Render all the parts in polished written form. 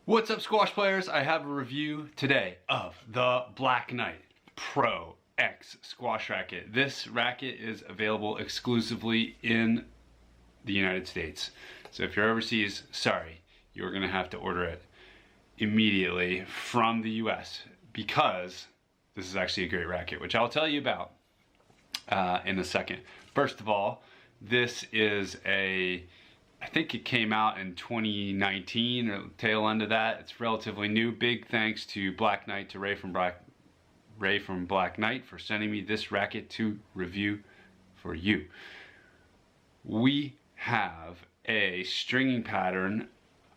What's up, squash players? I have a review today of the Black Knight Pro X squash racket. This racket is available exclusively in the United States. So if you're overseas, sorry, you're gonna have to order it immediately from the US because this is actually a great racket, which I'll tell you about in a second. First of all, this is I think it came out in 2019 or tail end of that. It's relatively new. Big thanks to Black Knight, to Ray from Black Knight for sending me this racket to review for you. We have a stringing pattern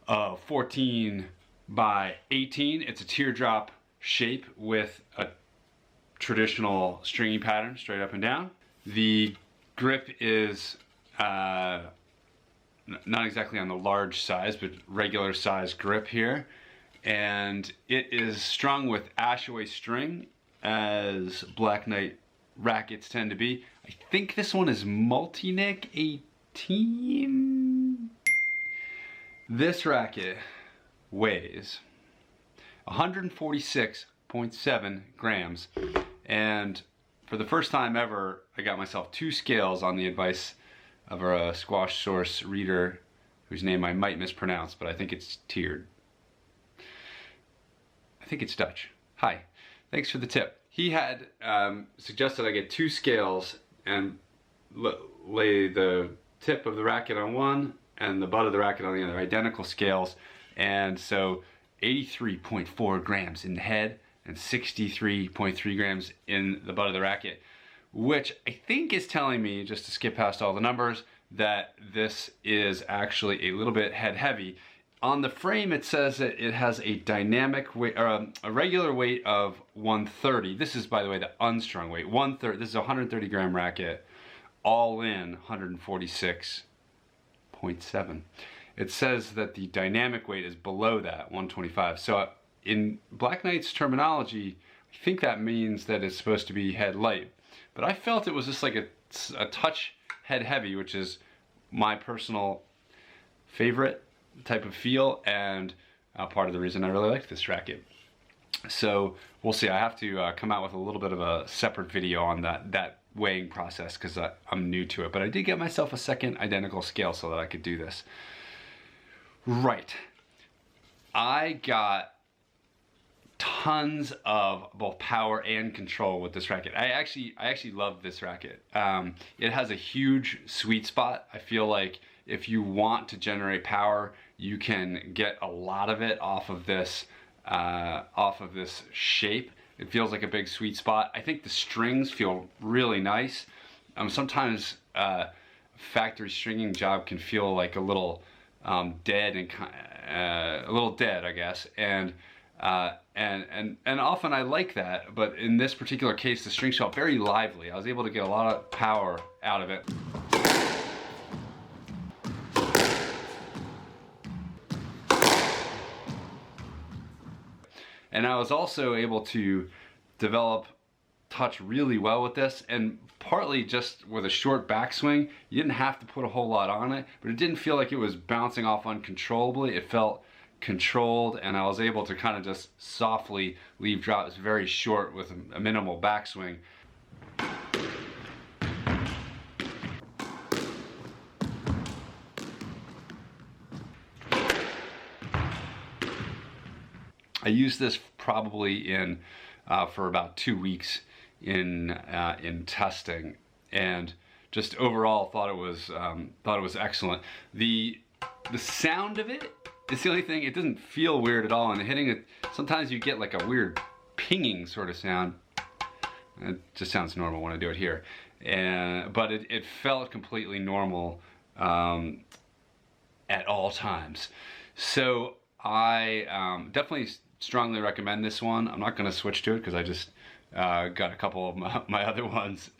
of 14 by 18. It's a teardrop shape with a traditional stringing pattern straight up and down. The grip is not exactly on the large size, but regular size grip here. And it is strung with Ashaway string, as Black Knight rackets tend to be. I think this one is multi-nick 18. This racket weighs 146.7 grams. And for the first time ever, I got myself 2 scales on the advice of a Squash Source reader whose name I might mispronounce, but I think it's tiered. I think it's Dutch. Hi, thanks for the tip. He had suggested I get 2 scales and lay the tip of the racket on one and the butt of the racket on the other, identical scales. And so 83.4 grams in the head and 63.3 grams in the butt of the racket, which I think is telling me, just to skip past all the numbers, that this is actually a little bit head heavy. On the frame it says that it has a dynamic weight, or a regular weight of 130. This is, by the way, the unstrung weight. 130. This is a 130 gram racket, all in 146.7. It says that the dynamic weight is below that, 125. So in Black Knight's terminology, I think that means that it's supposed to be head light. But I felt it was just like a touch head heavy, which is my personal favorite type of feel, and part of the reason I really like this racket. So we'll see. I have to come out with a little bit of a separate video on that weighing process because I'm new to it. But I did get myself a second identical scale so that I could do this. Right. I got tons of both power and control with this racket. I actually love this racket. It has a huge sweet spot. I feel like if you want to generate power, you can get a lot of it off of this shape. It feels like a big sweet spot. I think the strings feel really nice. Sometimes factory stringing job can feel like a little dead and a little dead, I guess. And often I like that, but in this particular case, the strings felt very lively. I was able to get a lot of power out of it. And I was also able to develop touch really well with this, and partly just with a short backswing. You didn't have to put a whole lot on it, but it didn't feel like it was bouncing off uncontrollably. It felt controlled, and I was able to kind of just softly leave drops very short with a minimal backswing. I used this probably in for about 2 weeks in testing, and just overall thought it was excellent. The sound of it, it's the only thing. It doesn't feel weird at all, and hitting it, sometimes you get like a weird pinging sort of sound. It just sounds normal when I do it here, but it felt completely normal at all times. So I definitely strongly recommend this one. I'm not going to switch to it because I just got a couple of my other ones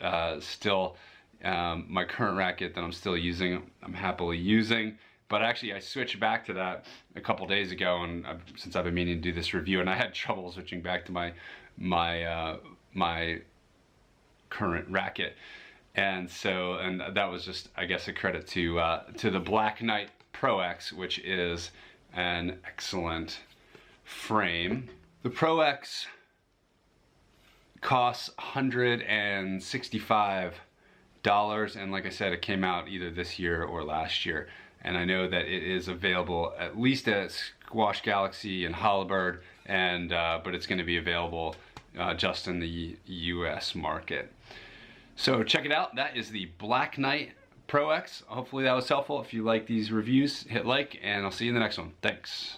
still. My current racket that I'm still using, I'm happily using. But actually, I switched back to that a couple days ago, and since I've been meaning to do this review, and I had trouble switching back to my current racket, and that was just, I guess, a credit to the Black Knight Pro X, which is an excellent frame. The Pro X costs $165, and like I said, it came out either this year or last year. And I know that it is available at least at Squash Galaxy and Hollabird, and but it's going to be available just in the US market. So check it out. That is the Black Knight Pro X. Hopefully that was helpful. If you like these reviews, hit like, and I'll see you in the next one. Thanks.